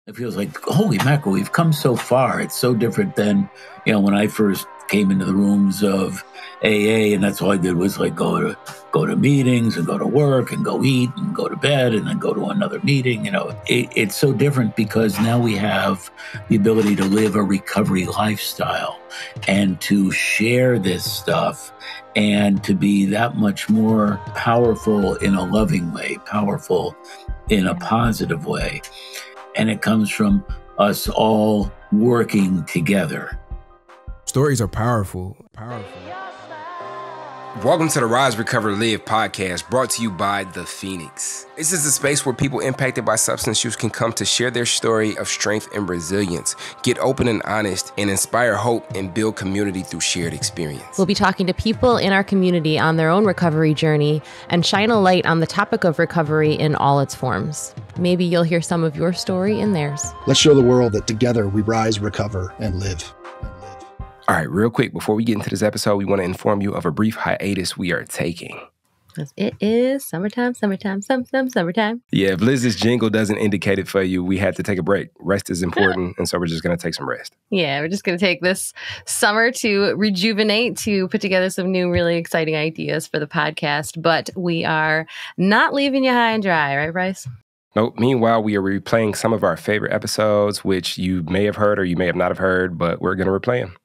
It feels like, holy mackerel, we've come so far. It's so different than, when I first came into the rooms of AA, and that's all I did was like go to meetings and go to work and go eat and go to bed and then go to another meeting. It's so different because now we have the ability to live a recovery lifestyle and to share this stuff and to be that much more powerful in a loving way, powerful in a positive way. And it comes from us all working together. Stories are powerful. Welcome to the Rise, Recover, Live podcast, brought to you by The Phoenix. This is a space where people impacted by substance use can come to share their story of strength and resilience, get open and honest, and inspire hope and build community through shared experience. We'll be talking to people in our community on their own recovery journey and shine a light on the topic of recovery in all its forms. Maybe you'll hear some of your story in theirs. Let's show the world that together we rise, recover, and live. All right, real quick, before we get into this episode, we want to inform you of a brief hiatus we are taking. It is summertime. Yeah, if Liz's jingle doesn't indicate it for you, we had to take a break. Rest is important, and so we're just going to take some rest. Yeah, we're just going to take this summer to rejuvenate, to put together some new, really exciting ideas for the podcast. But we are not leaving you high and dry, right, Bryce? Nope. Meanwhile, we are replaying some of our favorite episodes, which you may have heard or you may have not have heard, but we're going to replay them.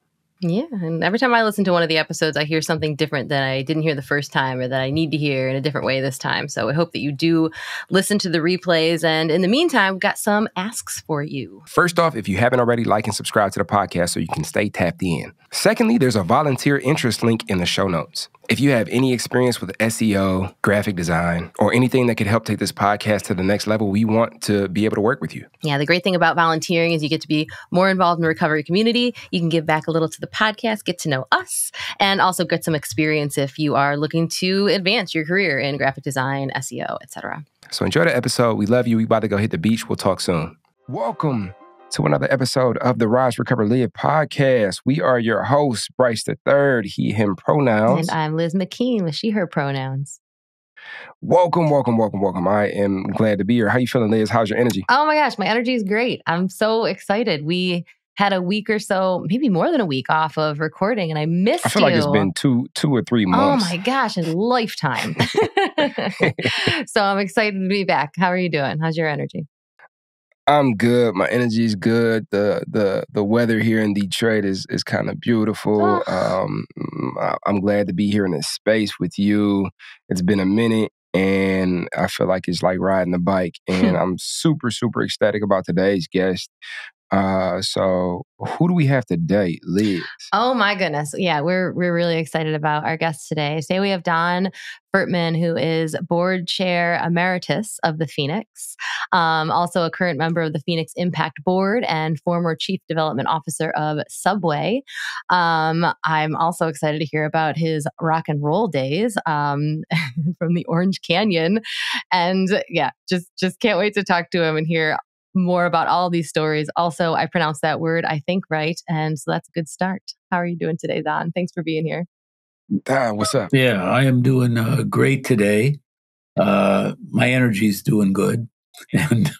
Yeah, and every time I listen to one of the episodes, I hear something different that I didn't hear the first time or that I need to hear in a different way this time. So I hope that you do listen to the replays. And in the meantime, we've got some asks for you. First off, if you haven't already, like and subscribe to the podcast so you can stay tapped in. Secondly, there's a volunteer interest link in the show notes. If you have any experience with SEO, graphic design, or anything that could help take this podcast to the next level, we want to be able to work with you. Yeah, the great thing about volunteering is you get to be more involved in the recovery community. You can give back a little to the podcast, get to know us, and also get some experience if you are looking to advance your career in graphic design, SEO, etc. So enjoy the episode. We love you. We about to go hit the beach. We'll talk soon. Welcome to another episode of the Rise, Recover, Live podcast. We are your hosts, Bryce III, he, him pronouns. And I'm Liz McKean with she, her pronouns. Welcome. I am glad to be here. How you feeling, Liz? How's your energy? Oh my gosh, my energy is great. I'm so excited. We had a week or so, maybe more than a week off of recording, and I missed you. I feel like it's been two or 3 months. Oh my gosh, a lifetime. So I'm excited to be back. How are you doing? How's your energy? I'm good. My energy is good. The weather here in Detroit is kind of beautiful. I'm glad to be here in this space with you. It's been a minute, and I feel like it's like riding a bike. And I'm super ecstatic about today's guest. So who do we have today, Liz? Oh my goodness. Yeah, we're really excited about our guest today. Today we have Don Fertman, who is board chair emeritus of the Phoenix, also a current member of the Phoenix Impact Board and former chief development officer of Subway. I'm also excited to hear about his rock and roll days from the Orange Canyon. And yeah, just can't wait to talk to him and hear more about all of these stories. Also, I pronounced that word, I think, right. And so that's a good start. How are you doing today, Don? Thanks for being here. What's up? Yeah, I am doing great today. My energy's doing good. And,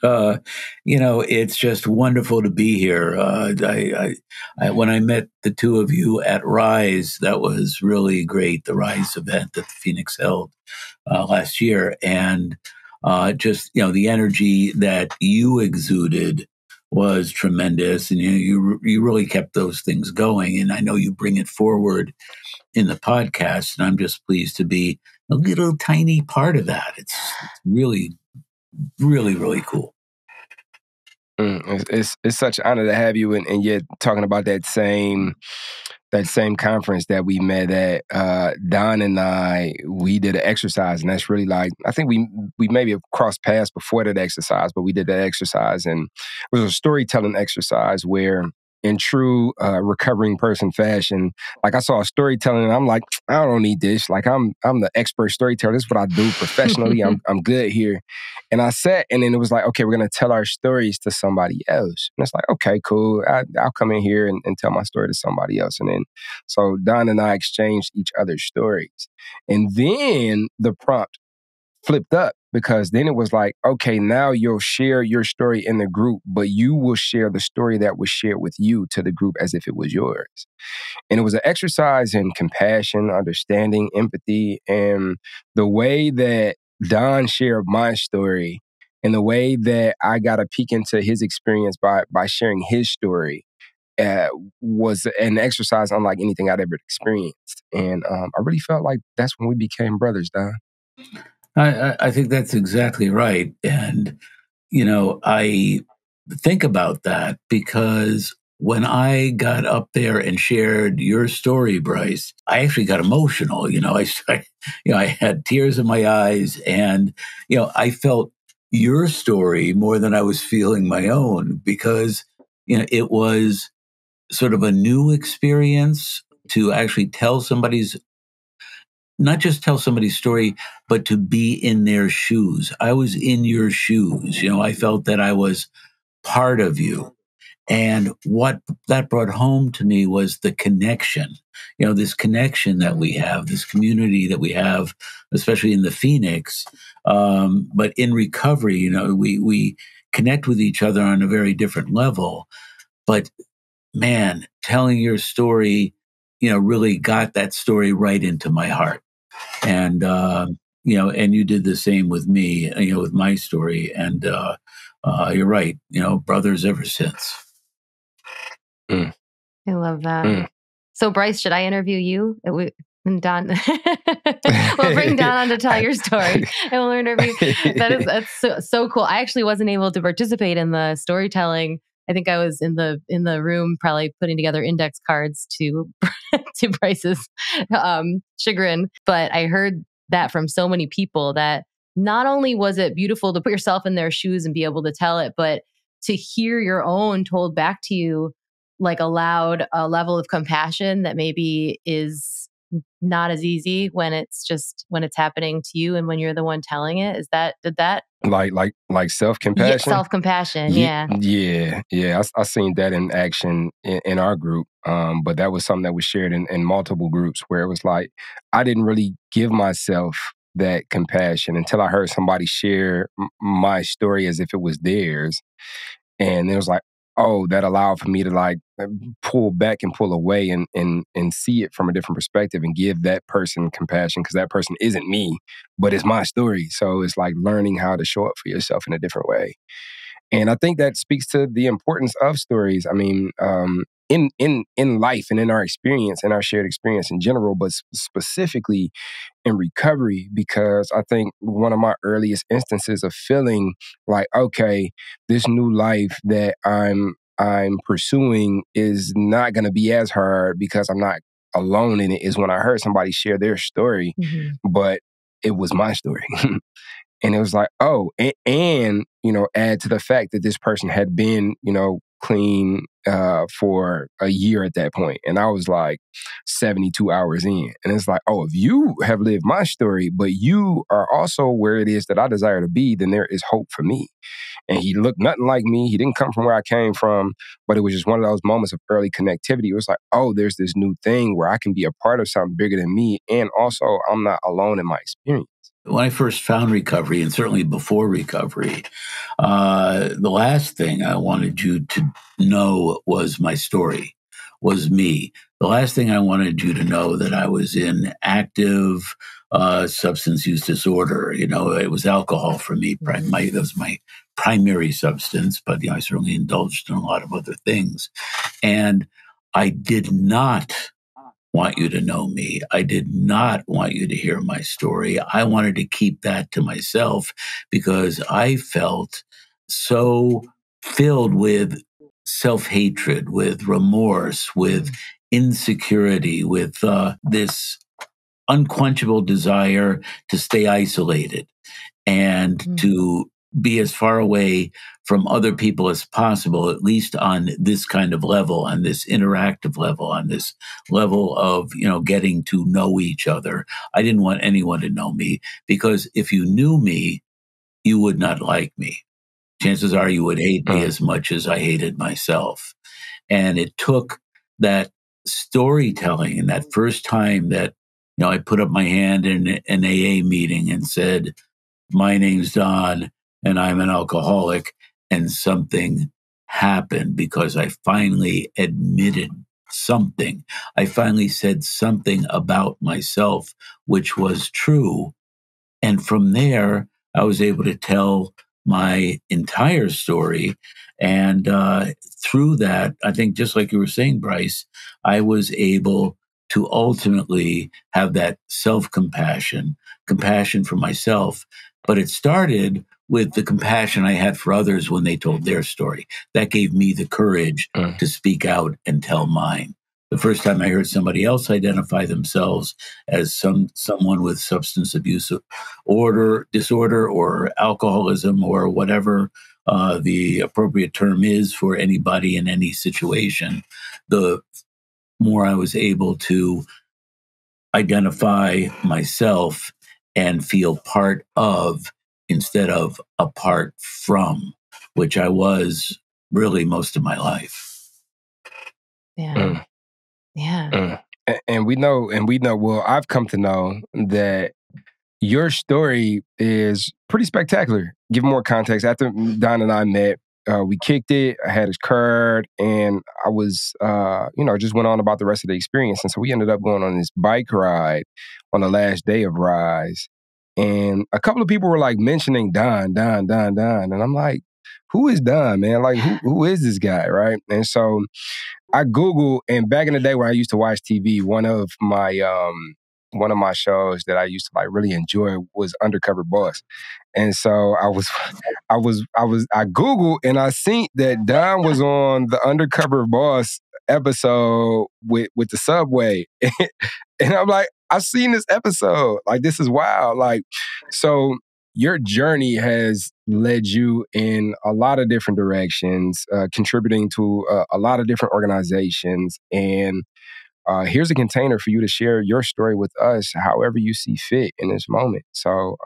it's just wonderful to be here. I when I met the two of you at Rise, that was really great, the Rise event that the Phoenix held last year. And the energy that you exuded was tremendous, and you really kept those things going. And I know you bring it forward in the podcast, and I'm just pleased to be a little tiny part of that. It's really, really, really cool. It's such an honor to have you, and yet talking about that same conference that we met at. Don and I, we did an exercise, and that's really like, I think we maybe have crossed paths before that exercise, but we did that exercise, and it was a storytelling exercise where, in true recovering person fashion, like I saw a storytelling and I'm like, I don't need this. Like I'm the expert storyteller. This is what I do professionally. I'm good here. And I sat, and then it was like, okay, we're going to tell our stories to somebody else. And it's like, okay, cool. I'll come in here and tell my story to somebody else. And then, so Don and I exchanged each other's stories. And then the prompt flipped up, because then it was like, okay, now you'll share your story in the group, but you will share the story that was shared with you to the group as if it was yours. And it was an exercise in compassion, understanding, empathy, and the way that Don shared my story and the way that I got a peek into his experience by sharing his story was an exercise unlike anything I'd ever experienced. And I really felt like that's when we became brothers, Don. I think that's exactly right. And, I think about that because when I got up there and shared your story, Bryce, I actually got emotional. I had tears in my eyes, and, I felt your story more than I was feeling my own, because, it was sort of a new experience to actually not just tell somebody's story, but to be in their shoes. I was in your shoes. I felt that I was part of you. And what that brought home to me was the connection, this connection that we have, this community that we have, especially in the Phoenix. But in recovery, we connect with each other on a very different level. But man, telling your story, really got that story right into my heart. And, and you did the same with me, with my story. And you're right, brothers ever since. I love that. So, Bryce, should I interview you? And Don, we'll bring Don on to tell your story, and we'll interview. That's so cool. I actually wasn't able to participate in the storytelling. I think I was in the room, probably putting together index cards to Bryce's chagrin. But I heard that from so many people that not only was it beautiful to put yourself in their shoes and be able to tell it, but to hear your own told back to you, like, allowed a level of compassion that maybe is not as easy when it's happening to you and when you're the one telling it. Did that like self-compassion? Yeah, self-compassion. Yeah. I seen that in action in our group. But that was something that was shared in multiple groups, where it was like, I didn't really give myself that compassion until I heard somebody share my story as if it was theirs. And it was like, oh, that allowed for me to like pull back and pull away and see it from a different perspective and give that person compassion, because that person isn't me, but it's my story. So it's like learning how to show up for yourself in a different way. And I think that speaks to the importance of stories. I mean, in life and in our experience, in our shared experience in general, but specifically in recovery, because I think one of my earliest instances of feeling like, okay, this new life that I'm pursuing is not going to be as hard because I'm not alone in it, is when I heard somebody share their story, but it was my story. And it was like, oh, and add to the fact that this person had been, clean for a year at that point. And I was like 72 hours in. And it's like, oh, if you have lived my story, but you are also where it is that I desire to be, then there is hope for me. And he looked nothing like me. He didn't come from where I came from, but it was just one of those moments of early connectivity. It was like, oh, there's this new thing where I can be a part of something bigger than me. And also, I'm not alone in my experience. When I first found recovery, and certainly before recovery, the last thing I wanted you to know was my story, was me. The last thing I wanted you to know that I was in active substance use disorder. It was alcohol for me. That was my primary substance, but I certainly indulged in a lot of other things. And I did not want you to know me. I did not want you to hear my story. I wanted to keep that to myself because I felt so filled with self-hatred, with remorse, with insecurity, with this unquenchable desire to stay isolated and to be as far away from other people as possible, at least on this kind of level, on this interactive level, on this level of, getting to know each other. I didn't want anyone to know me, because if you knew me, you would not like me. Chances are you would hate me as much as I hated myself. And it took that storytelling and that first time that, I put up my hand in an AA meeting and said, my name's Don and I'm an alcoholic, and something happened because I finally admitted something. I finally said something about myself, which was true. And from there, I was able to tell my entire story. And through that, I think just like you were saying, Bryce, I was able to ultimately have that self-compassion, compassion for myself. But it started with the compassion I had for others when they told their story. That gave me the courage to speak out and tell mine. The first time I heard somebody else identify themselves as someone with substance abuse disorder or alcoholism or whatever the appropriate term is for anybody in any situation, the more I was able to identify myself and feel part of instead of apart from, which I was really most of my life. Yeah. Yeah. And we know, well, I've come to know that your story is pretty spectacular. Give more context. After Don and I met, we kicked it. I had his card, and I was, just went on about the rest of the experience. And so we ended up going on this bike ride on the last day of Rise. And a couple of people were like mentioning Don. And I'm like, who is Don, man? Like, who is this guy, right? And so I Googled, and back in the day when I used to watch TV, one of my shows that I used to like really enjoy was Undercover Boss. And so I Googled and I seen that Don was on the Undercover Boss episode with the subway. And I'm like, I've seen this episode. Like, this is wild. Like, so your journey has led you in a lot of different directions, contributing to a lot of different organizations. And here's a container for you to share your story with us, however you see fit in this moment. So,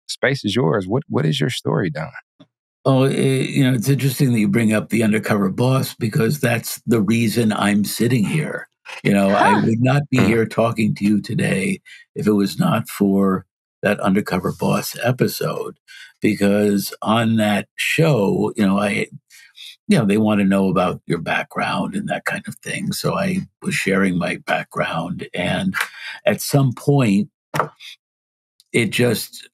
space is yours. What is your story, Don? Oh, it's interesting that you bring up the Undercover Boss because that's the reason I'm sitting here. I would not be here talking to you today if it was not for that Undercover Boss episode, because on that show, they want to know about your background and that kind of thing. So I was sharing my background, and at some point, it just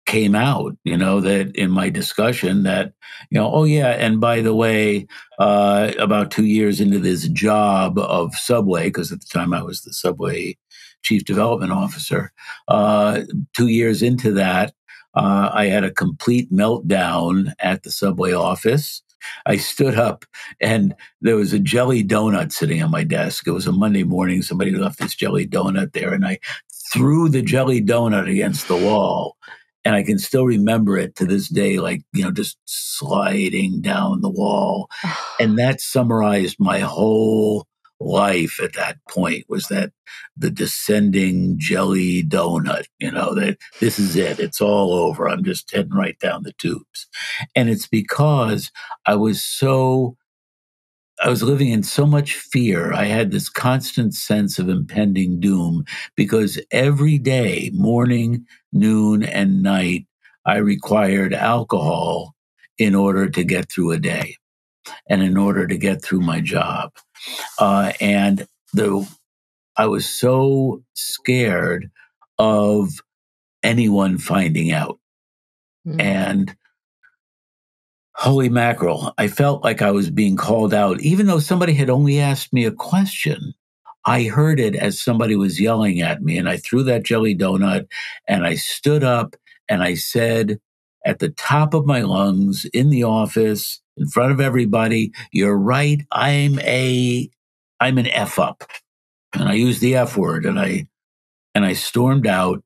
came out, that in my discussion that, oh yeah, and by the way, about 2 years into this job of Subway, because at the time I was the Subway Chief Development Officer, 2 years into that, I had a complete meltdown at the Subway office. I stood up and there was a jelly donut sitting on my desk. It was a Monday morning. Somebody left this jelly donut there, and I threw the jelly donut against the wall. And I can still remember it to this day, like, just sliding down the wall. And that summarized my whole life at that point, was that the descending jelly donut, that this is it. It's all over. I'm just heading right down the tubes. And it's because I was living in so much fear. I had this constant sense of impending doom because every day, morning, noon, and night, I required alcohol in order to get through a day and in order to get through my job. And I was so scared of anyone finding out. And holy mackerel, I felt like I was being called out. Even though somebody had only asked me a question, I heard it as somebody was yelling at me. And I threw that jelly donut and I stood up and I said at the top of my lungs in the office, in front of everybody, "You're right, I'm an F up." And I used the F word and I stormed out.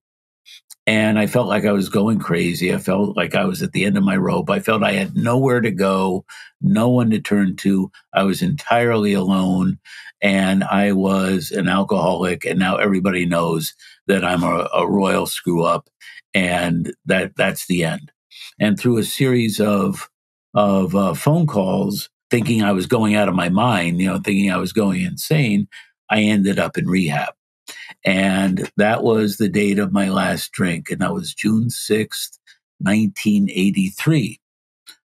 And I felt like I was going crazy. I felt like I was at the end of my rope. I felt I had nowhere to go, no one to turn to. I was entirely alone, and I was an alcoholic. And now everybody knows that I'm a royal screw up, and that's the end. And through a series of phone calls, thinking I was going out of my mind, thinking I was going insane, I ended up in rehab. And that was the date of my last drink. And that was June 6th, 1983.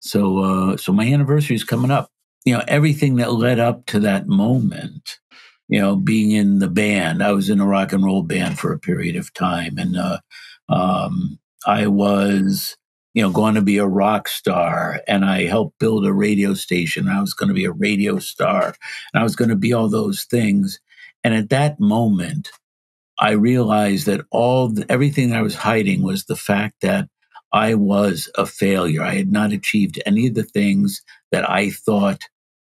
So my anniversary is coming up. Everything that led up to that moment, being in the band. I was in a rock and roll band for a period of time, and I was, going to be a rock star, and I helped build a radio station. I was going to be a radio star, and I was going to be all those things. And at that moment, I realized that everything that I was hiding was the fact that I was a failure. I had not achieved any of the things that I thought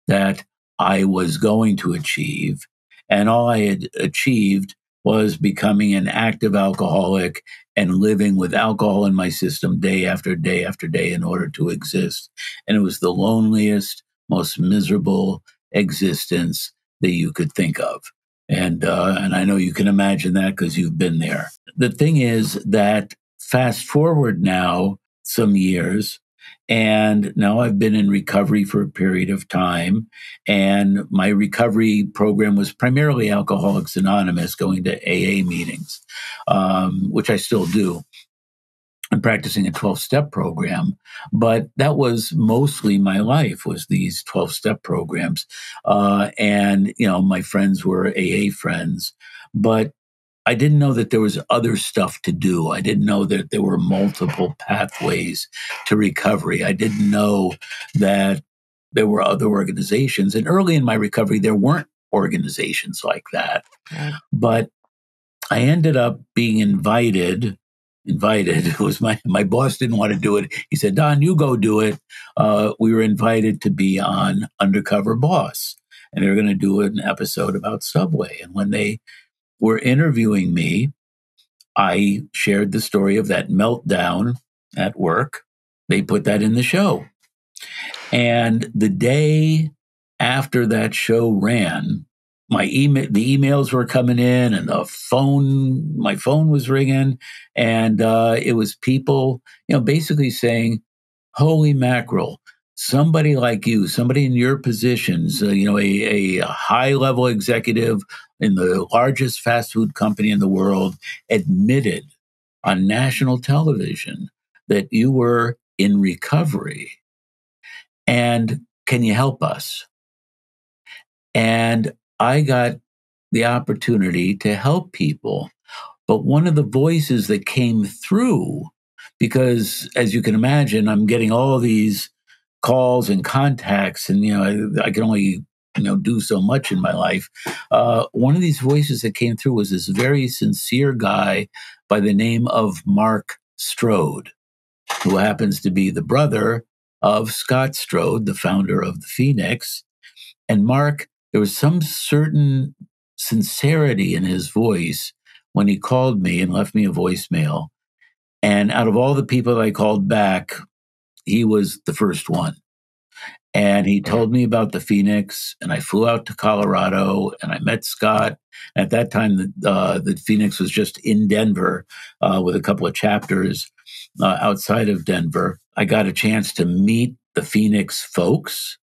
that I was going to achieve. And all I had achieved was becoming an active alcoholic and living with alcohol in my system day after day after day in order to exist. And it was the loneliest, most miserable existence that you could think of. And I know you can imagine that because you've been there. The thing is that fast forward now some years, and now I've been in recovery for a period of time. And my recovery program was primarily Alcoholics Anonymous, going to AA meetings, which I still do. I'm practicing a 12-step program, but that was mostly my life, was these 12-step programs. And my friends were AA friends, but I didn't know that there was other stuff to do. I didn't know that there were multiple pathways to recovery. I didn't know that there were other organizations. And early in my recovery, there weren't organizations like that. Right. But I ended up being invited. It was my boss didn't want to do it. He said, "Don, you go do it." We were invited to be on Undercover Boss, and they were going to do an episode about Subway. And when they were interviewing me, I shared the story of that meltdown at work. They put that in the show. And the day after that show ran, the emails were coming in, and my phone was ringing, and it was people, basically saying, "Holy mackerel, somebody like you, somebody in your positions, a high-level executive in the largest fast food company in the world, admitted on national television that you were in recovery. And can you help us?" And I got the opportunity to help people. But one of the voices that came through, because as you can imagine, I'm getting all these calls and contacts, and I can only do so much in my life. One of these voices that came through was this very sincere guy by the name of Mark Strode, who happens to be the brother of Scott Strode, the founder of the Phoenix. And Mark, there was some certain sincerity in his voice when he called me and left me a voicemail. And out of all the people that I called back, he was the first one. And he told me about the Phoenix, and I flew out to Colorado, and I met Scott. At that time, the Phoenix was just in Denver with a couple of chapters outside of Denver. I got a chance to meet the Phoenix folks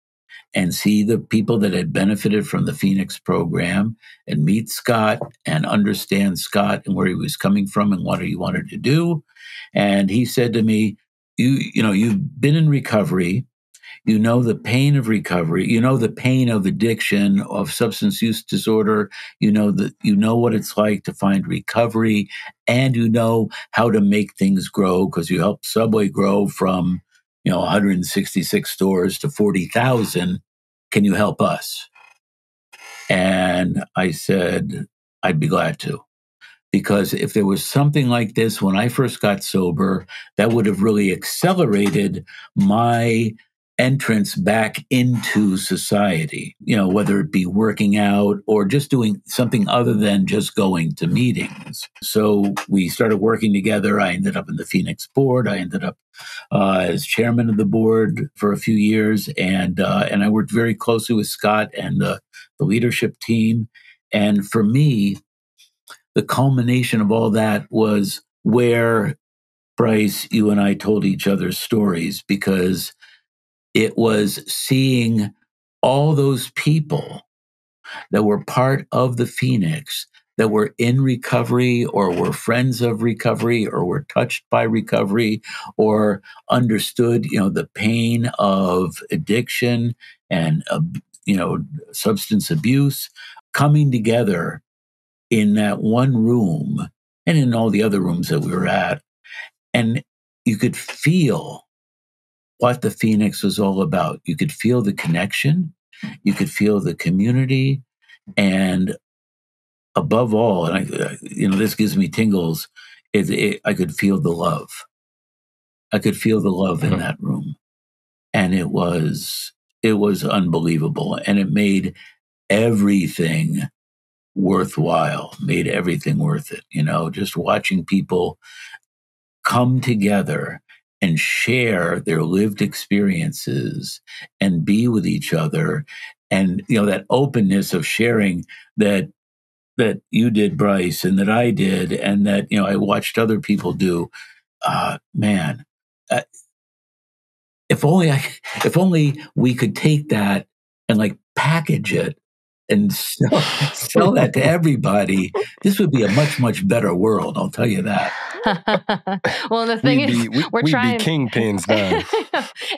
and see the people that had benefited from the Phoenix program, and meet Scott and understand Scott and where he was coming from and what he wanted to do. And he said to me, you've been in recovery. You know the pain of recovery. You know the pain of addiction, of substance use disorder. You know what it's like to find recovery, and you know how to make things grow, because you helped Subway grow from 166 stores to 40,000. Can you help us? And I said, I'd be glad to. Because if there was something like this when I first got sober, that would have really accelerated my entrance back into society, whether it be working out or just doing something other than just going to meetings. So we started working together. I ended up in the Phoenix board. I ended up as chairman of the board for a few years. And I worked very closely with Scott and the leadership team. And for me, the culmination of all that was where, Bryce, you and I told each other stories, because it was seeing all those people that were part of the Phoenix that were in recovery or were friends of recovery or were touched by recovery or understood, the pain of addiction and, substance abuse, coming together in that one room and in all the other rooms that we were at. And you could feel what the Phoenix was all about. You could feel the connection, you could feel the community, and above all, and this gives me tingles, I could feel the love. I could feel the love in that room. And it was unbelievable. And it made everything worthwhile, made everything worth it. Just watching people come together and share their lived experiences and be with each other. And, that openness of sharing that you did, Bryce, and that I did, and that, I watched other people do. Man, if only we could take that and package it and sell that to everybody, this would be a much, much better world. I'll tell you that. Well, the thing is, we're trying be kingpins now.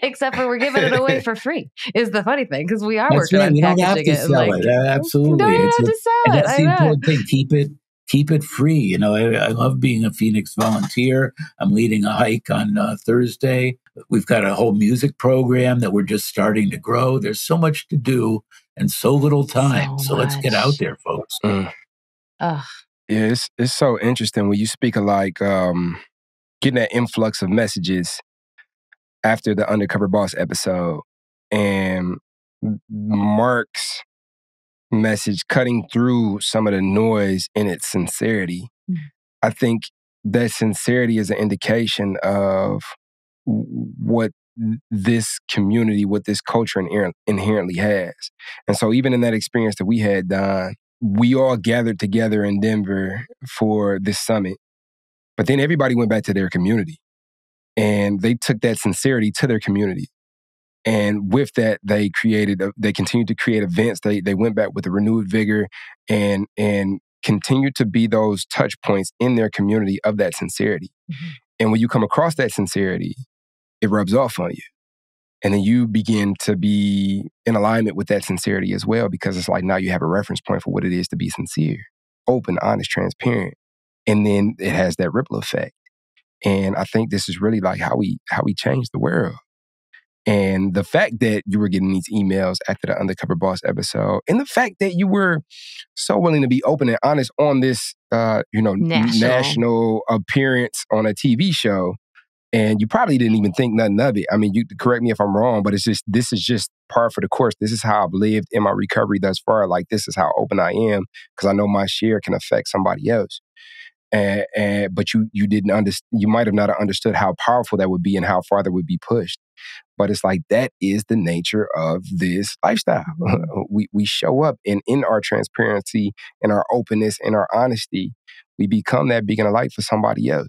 Except for we're giving it away for free. Is the funny thing, because we are That's working right. on We don't packaging have to it. sell it. Absolutely. Don't have to sell and it. that's the important thing. Keep it free. I love being a Phoenix volunteer. I'm leading a hike on Thursday. We've got a whole music program that we're just starting to grow. There's so much to do and so little time. So let's get out there, folks. Yeah, it's so interesting when you speak of getting that influx of messages after the Undercover Boss episode and Mark's message cutting through some of the noise in its sincerity. I think that sincerity is an indication of what this community, what this culture inherently has. And so even in that experience that we had, Don, we all gathered together in Denver for this summit, but then everybody went back to their community and they took that sincerity to their community. And with that, they continued to create events. They went back with a renewed vigor and continued to be those touch points in their community of that sincerity. And when you come across that sincerity, it rubs off on you. And then you begin to be in alignment with that sincerity as well, because it's like now you have a reference point for what it is to be sincere, open, honest, transparent. And then it has that ripple effect. And I think this is really how we change the world. And the fact that you were getting these emails after the Undercover Boss episode, and the fact that you were so willing to be open and honest on this, national appearance on a TV show, and you probably didn't even think nothing of it. I mean, you correct me if I'm wrong, but this is just par for the course. This is how I've lived in my recovery thus far. This is how open I am, because I know my share can affect somebody else. But you didn't understand. You might have not understood how powerful that would be and how far that would be pushed. But it's that is the nature of this lifestyle. We show up, and in our transparency and our openness and our honesty, we become that beacon of light for somebody else.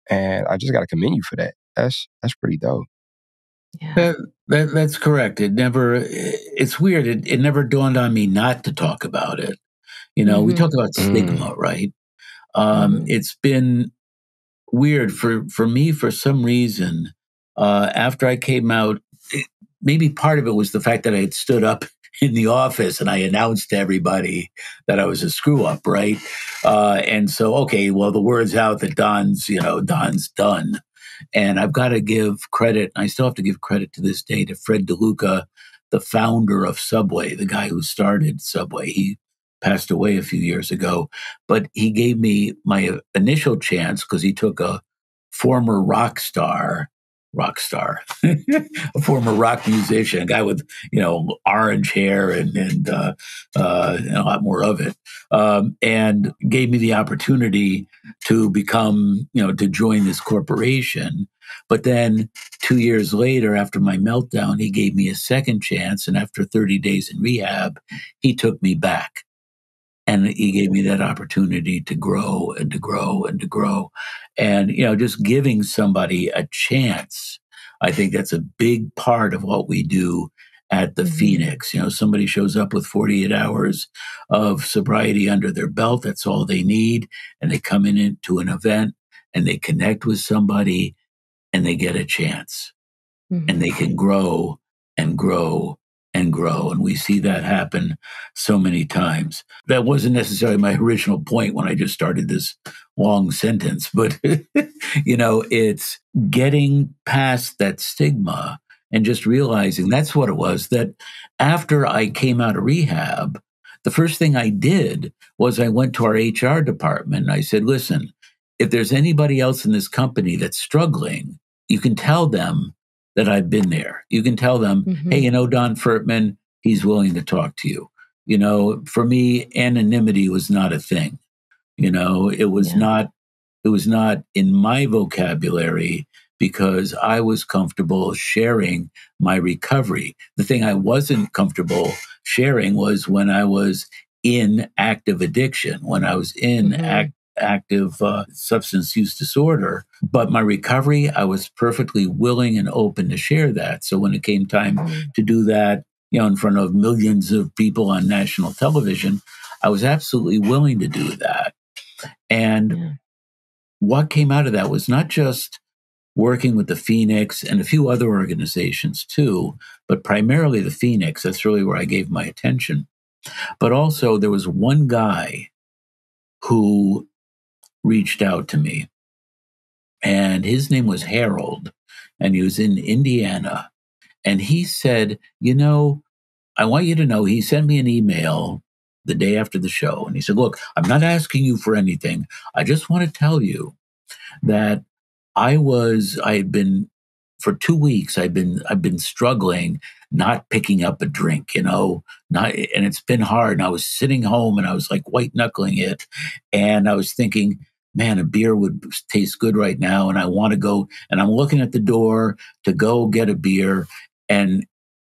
And I just got to commend you for that. That's pretty dope. Yeah. That's correct. It's weird. It never dawned on me not to talk about it. We talk about stigma, right? It's been weird for me for some reason. After I came out, maybe part of it was the fact that I had stood up in the office and I announced to everybody that I was a screw up, right? And so, okay, well, the word's out that Don's done. And I've got to give credit, I still have to give credit to this day to Fred DeLuca, the founder of Subway, the guy who started Subway. He passed away a few years ago, but he gave me my initial chance because he took a former rock star, a former rock musician, a guy with, orange hair and a lot more of it, and gave me the opportunity to become, to join this corporation. But then 2 years later, after my meltdown, he gave me a second chance. And after 30 days in rehab, he took me back. And he gave me that opportunity to grow and to grow and to grow. And, just giving somebody a chance, I think that's a big part of what we do at the Phoenix. Somebody shows up with 48 hours of sobriety under their belt. That's all they need. And they come into an event and they connect with somebody and they get a chance. And they can grow and grow and grow. And we see that happen so many times. That wasn't necessarily my original point when I just started this long sentence, but it's getting past that stigma and just realizing that's what it was, that after I came out of rehab, the first thing I did was I went to our HR department and I said, listen, if there's anybody else in this company that's struggling, you can tell them that I've been there. You can tell them, hey, Don Fertman, he's willing to talk to you. For me, anonymity was not a thing. It was not in my vocabulary because I was comfortable sharing my recovery. The thing I wasn't comfortable sharing was when I was in active addiction, when I was in active substance use disorder. But my recovery, I was perfectly willing and open to share that. So when it came time to do that, in front of millions of people on national television, I was absolutely willing to do that. And what came out of that was not just working with the Phoenix and a few other organizations too, but primarily the Phoenix. That's really where I gave my attention. But also there was one guy who reached out to me, and his name was Harold, and he was in Indiana. And he said, I want you to know, he sent me an email the day after the show. And he said, look, I'm not asking you for anything. I just want to tell you that for 2 weeks, I've been struggling, not picking up a drink, and it's been hard. And I was sitting home and I was like white knuckling it. And I was thinking, man, a beer would taste good right now. And I want to go, and I'm looking at the door to go get a beer, and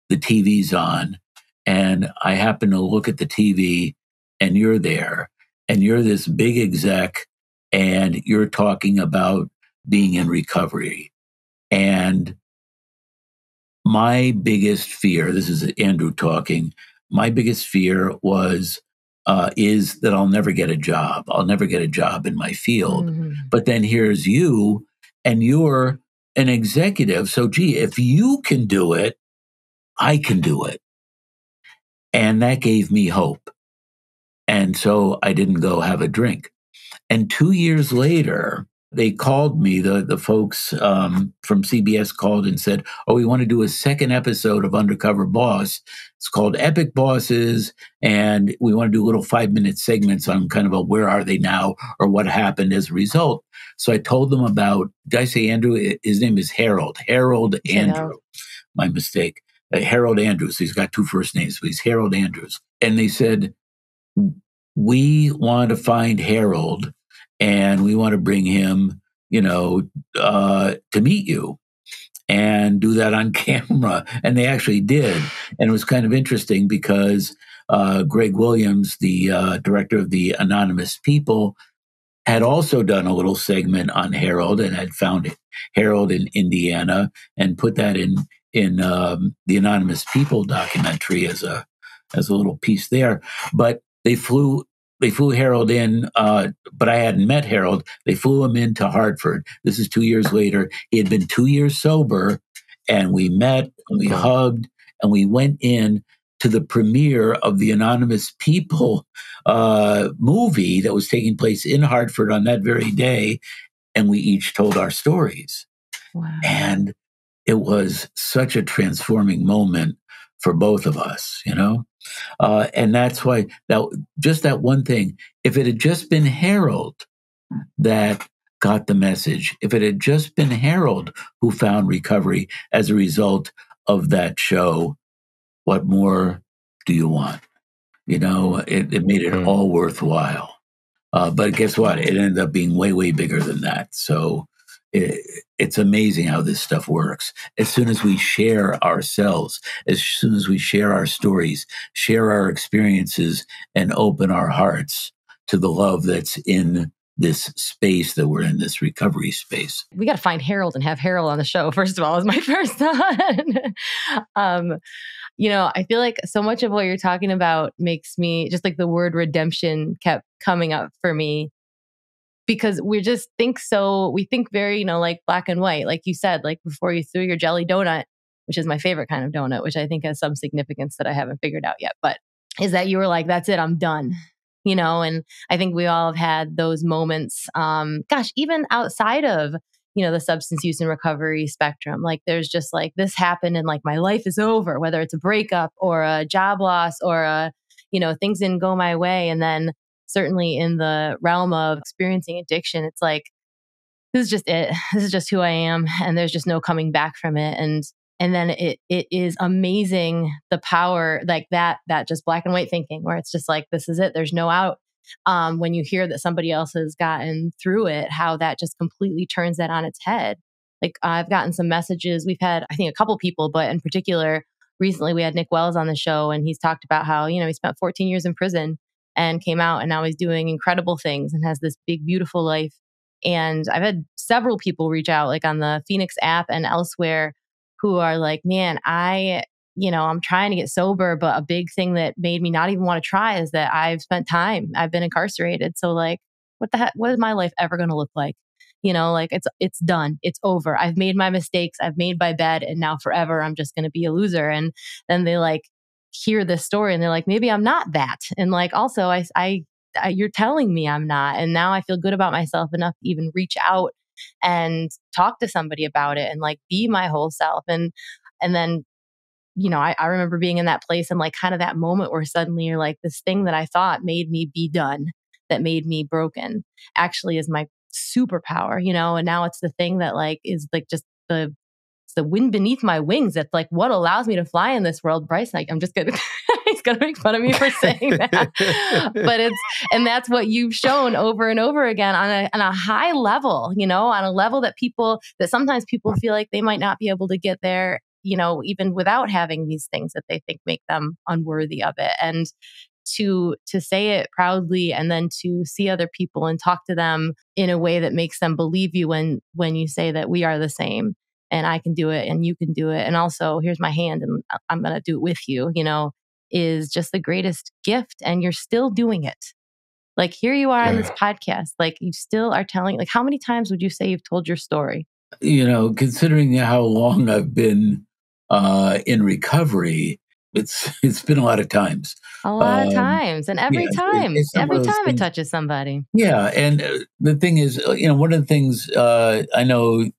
the TV's on. And I happen to look at the TV and you're there, and you're this big exec, and you're talking about being in recovery. And my biggest fear, this is Andrew talking, my biggest fear is that I'll never get a job. I'll never get a job in my field. But then here's you, and you're an executive. So, if you can do it, I can do it. And that gave me hope. And so I didn't go have a drink. And 2 years later, they called me, the folks from CBS called and said, we want to do a second episode of Undercover Boss. It's called Epic Bosses, and we want to do little 5-minute segments on kind of a where are they now or what happened as a result. So I told them about, did I say Andrew? His name is Harold. Harold Andrew. My mistake. Harold Andrews. He's got 2 first names, but he's Harold Andrews. And they said, we want to find Harold, and we want to bring him, to meet you and do that on camera. And they actually did. And it was kind of interesting because Greg Williams, the director of the Anonymous People, had also done a little segment on Harold and had found Harold in Indiana and put that in the Anonymous People documentary as a little piece there. But they flew Harold in, but I hadn't met Harold. They flew him into Hartford. This is 2 years later. He had been 2 years sober, and we met and we hugged, and we went in to the premiere of the Anonymous People movie that was taking place in Hartford on that very day, and we each told our stories. Wow. And it was such a transforming moment for both of us, and that's why that one thing, if it had just been Harold that got the message, if it had just been Harold who found recovery as a result of that show, what more do you want? It made it all worthwhile. But guess what? It ended up being way, way bigger than that. So it's amazing how this stuff works. As soon as we share ourselves, as soon as we share our stories, share our experiences, and open our hearts to the love that's in this space that we're in, this recovery space. We got to find Harold and have Harold on the show, first of all, is my first thought. I feel like so much of what you're talking about makes me just like the word redemption kept coming up for me, because we think very, like black and white, like you said, like before you threw your jelly donut, which is my favorite kind of donut, which I think has some significance that I haven't figured out yet, but is that you were like, that's it, I'm done. And I think we all have had those moments, even outside of, the substance use and recovery spectrum. Like there's just like, this happened and like my life is over, whether it's a breakup or a job loss or things didn't go my way. And then certainly in the realm of experiencing addiction, it's like, this is just it. This is just who I am. And there's just no coming back from it. And then it is amazing, the power, like that just black and white thinking where it's just like, this is it. There's no out. When you hear that somebody else has gotten through it, how that just completely turns that on its head. Like I've gotten some messages. We've had, I think, a couple people, but in particular, recently we had Nick Wells on the show, and he's talked about how, he spent 14 years in prison and came out, and now he's doing incredible things and has this big, beautiful life. And I've had several people reach out, like on the Phoenix app and elsewhere, who are like, man, I'm trying to get sober, but a big thing that made me not even want to try is that I've been incarcerated. So like, what the heck, what is my life ever going to look like? Like it's done. It's over. I've made my mistakes. I've made my bed, and now forever I'm just going to be a loser. And then they like hear this story and they're like, maybe I'm not that. And like, also I you're telling me I'm not. And now I feel good about myself enough to even reach out and talk to somebody about it and like be my whole self. And then, I remember being in that place and like kind of that moment where suddenly you're like, this thing that I thought made me be done, that made me broken, actually is my superpower, and now it's the thing that like is like just it's the wind beneath my wings. That's like what allows me to fly in this world. Bryce, like, I'm just gonna he's gonna make fun of me for saying that. But and that's what you've shown over and over again on a high level, on a level that sometimes people feel like they might not be able to get there, even without having these things that they think make them unworthy of it. And to say it proudly, and then to see other people and talk to them in a way that makes them believe you when you say that we are the same and I can do it and you can do it. And also here's my hand and I'm going to do it with you, is just the greatest gift. And you're still doing it. Like here you are on this podcast, like you still are telling, like how many times would you say you've told your story? Considering how long I've been in recovery, it's been a lot of times. A lot of times. And every time it touches somebody. Yeah. And the thing is, one of the things I know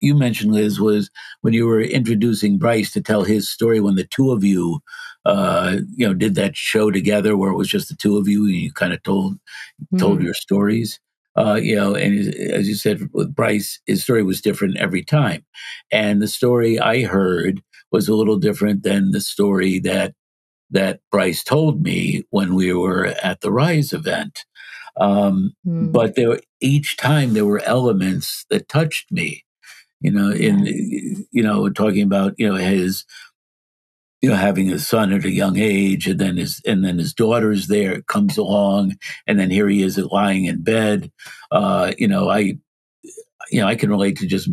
you mentioned, Liz, was when you were introducing Bryce to tell his story, when the two of you, did that show together where it was just the two of you and you kind of told your stories. And as you said, with Bryce, his story was different every time. And the story I heard was a little different than the story that Bryce told me when we were at the Rise event. But each time there were elements that touched me, talking about, his, having a son at a young age, and then his daughter's there, comes along, and then here he is lying in bed. I can relate to just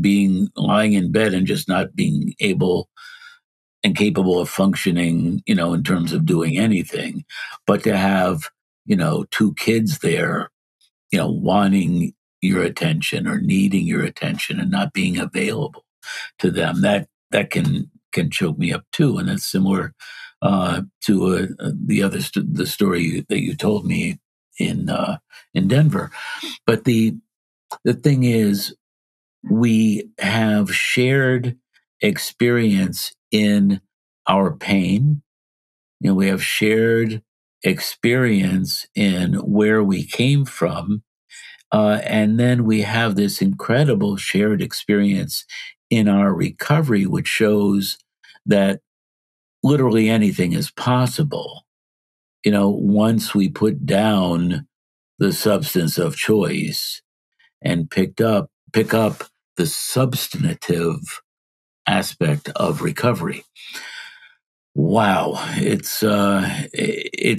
lying in bed and just not being able and capable of functioning, in terms of doing anything, but to have, two kids there, wanting your attention or needing your attention and not being available to them, that can choke me up too. And that's similar to the story that you told me in Denver. But the thing is, we have shared experience in our pain. We have shared experience in where we came from. And then we have this incredible shared experience in our recovery, which shows that literally anything is possible. Once we put down the substance of choice and pick up the substantive aspect of recovery. Wow, it's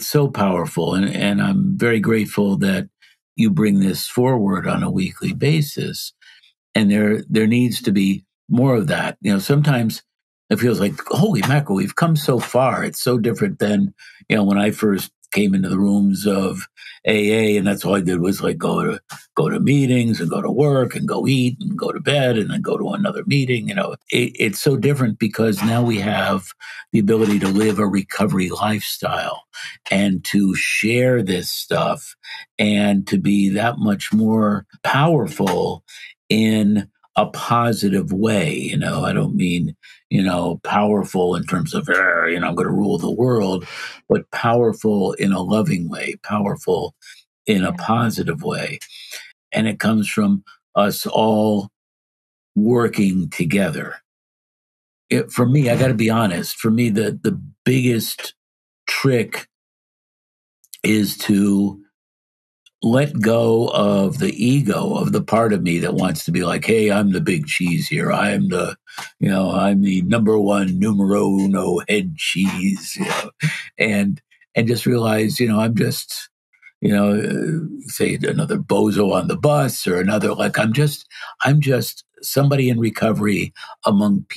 so powerful, and I'm very grateful that you bring this forward on a weekly basis. And there needs to be more of that. Sometimes it feels like, holy mackerel, we've come so far. It's so different than, when I first came into the rooms of AA, and that's all I did was like go to meetings and go to work and go eat and go to bed and then go to another meeting. It's so different because now we have the ability to live a recovery lifestyle and to share this stuff and to be that much more powerful in a positive way. I don't mean, powerful in terms of, I'm going to rule the world, but powerful in a loving way, powerful in a positive way. And it comes from us all working together. For me, I got to be honest, for me, the biggest trick is to let go of the ego of the part of me that wants to be like, hey, I'm the big cheese here. I'm the number one numero uno head cheese, and just realize, I'm just, say another bozo on the bus or another, like, I'm just somebody in recovery among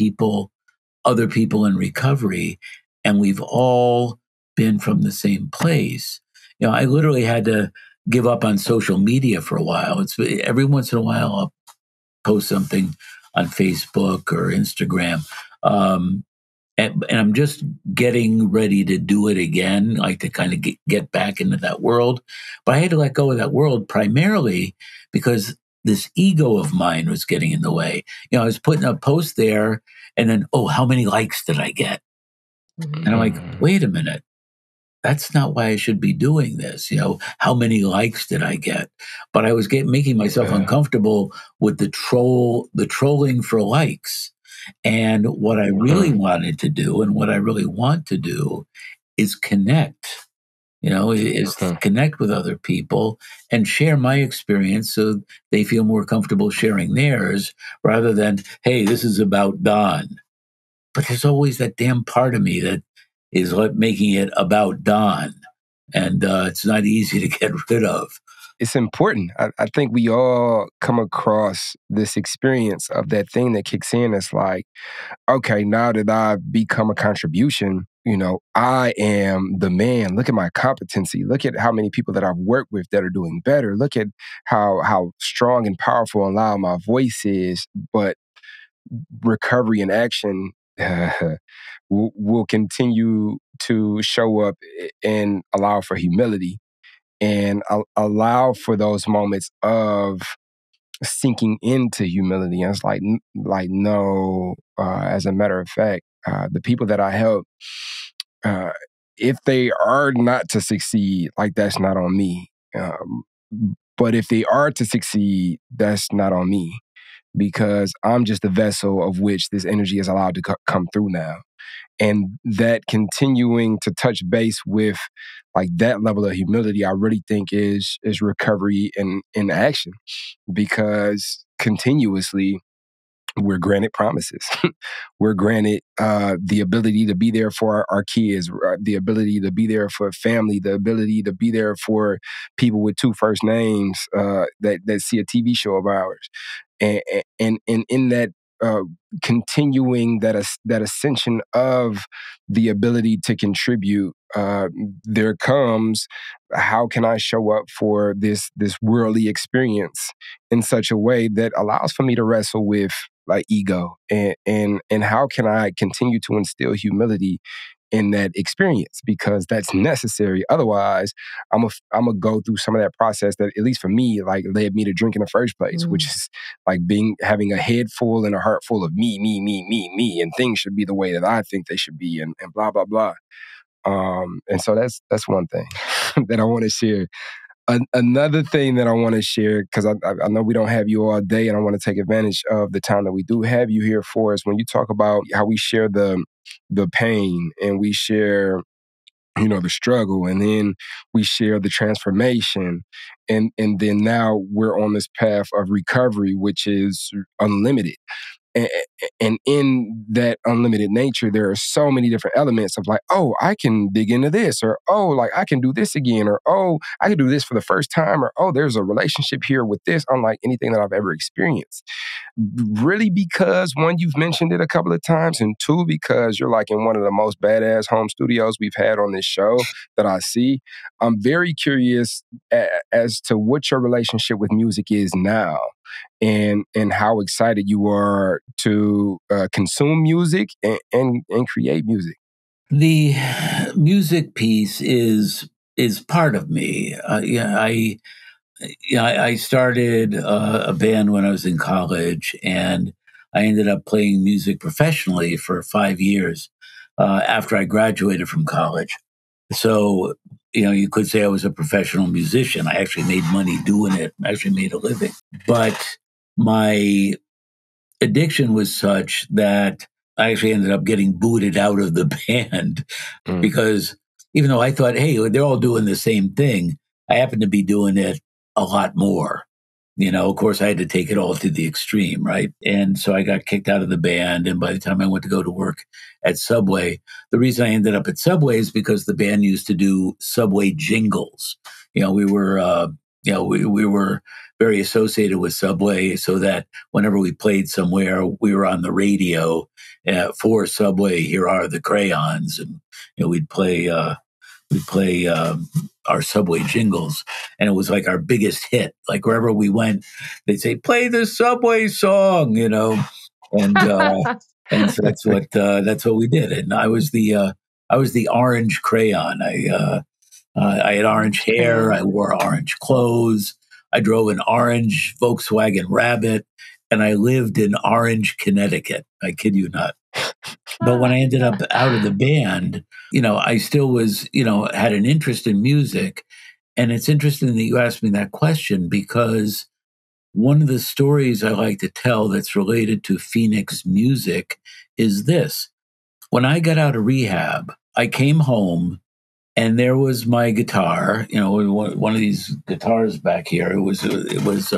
other people in recovery. And we've all been from the same place. I literally had to give up on social media for a while. It's every once in a while I'll post something on Facebook or Instagram. And I'm just getting ready to do it again, like to kind of get back into that world. But I had to let go of that world primarily because this ego of mine was getting in the way. I was putting a post there and then, how many likes did I get? And I'm like, wait a minute. That's not why I should be doing this. How many likes did I get? But I was making myself uncomfortable with the trolling for likes. And what I really wanted to do and what I really want to do is connect, connect with other people and share my experience so they feel more comfortable sharing theirs rather than, hey, this is about Don. But there's always that damn part of me that is making it about Don. And it's not easy to get rid of. It's important. I think we all come across this experience of that thing that kicks in. It's like, okay, now that I've become a contribution, I am the man. Look at my competency. Look at how many people that I've worked with that are doing better. Look at how strong and powerful and loud my voice is. But recovery and action will continue to show up and allow for humility and allow for those moments of sinking into humility. And it's like no, as a matter of fact, the people that I help, if they are not to succeed, like that's not on me. But if they are to succeed, that's not on me because I'm just the vessel of which this energy is allowed to come through now. And that continuing to touch base with like that level of humility, I really think is recovery in action, because continuously we're granted promises. We're granted the ability to be there for our kids, the ability to be there for family, the ability to be there for people with two first names that see a TV show of ours. And in that continuing that ascension of the ability to contribute, there comes, how can I show up for this worldly experience in such a way that allows for me to wrestle with like ego, and how can I continue to instill humility in that experience, because that's necessary. Otherwise, I'm a go through some of that process that, at least for me, like led me to drink in the first place, which is like having a head full and a heart full of me, and things should be the way that I think they should be, and blah blah blah. And so that's one thing that I want to share. Another thing that I want to share, because I know we don't have you all day, and I want to take advantage of the time that we do have you here for, is when you talk about how we share the pain and we share, the struggle, and then we share the transformation, and then now we're on this path of recovery, which is unlimited. And in that unlimited nature, there are so many different elements of like, oh, I can dig into this, or oh, like I can do this again, or oh, I can do this for the first time, or oh, there's a relationship here with this, unlike anything that I've ever experienced. Really, because one, you've mentioned it a couple of times, and two, because you're like in one of the most badass home studios we've had on this show that I see. I'm very curious as to what your relationship with music is now, and how excited you are to consume music and create music. The music piece is part of me. I started a band when I was in college, and I ended up playing music professionally for 5 years after I graduated from college. So, you could say I was a professional musician. I actually made money doing it. I actually made a living. But my addiction was such that I actually ended up getting booted out of the band because even though I thought, hey, they're all doing the same thing, I happened to be doing it a lot more. Of course, I had to take it all to the extreme, right? And so I got kicked out of the band. And by the time I went to go to work at Subway, the reason I ended up at Subway is because the band used to do Subway jingles. We were, we were very associated with Subway, so that whenever we played somewhere, we were on the radio for Subway. Here are the crayons, and we'd play. We'd play our Subway jingles, and it was like our biggest hit. Like wherever we went, they'd say, "Play the Subway song," and so that's what we did. And I was the orange crayon. I had orange hair. I wore orange clothes. I drove an orange Volkswagen Rabbit, and I lived in Orange, Connecticut. I kid you not. But when I ended up out of the band, I still was, had an interest in music. And it's interesting that you asked me that question, because one of the stories I like to tell that's related to Phoenix music is this. When I got out of rehab, I came home and there was my guitar, one of these guitars back here. It was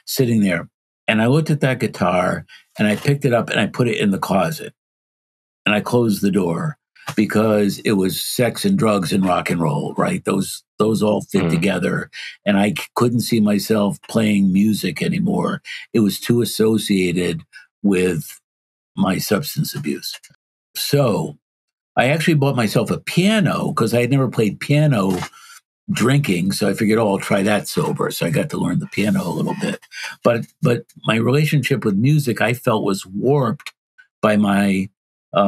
sitting there. And I looked at that guitar and I picked it up and I put it in the closet. And I closed the door because it was sex and drugs and rock and roll, right? Those all fit together. And I couldn't see myself playing music anymore. It was too associated with my substance abuse. So I actually bought myself a piano because I had never played piano drinking. So I figured, I'll try that sober. So I got to learn the piano a little bit. But my relationship with music, I felt, was warped by my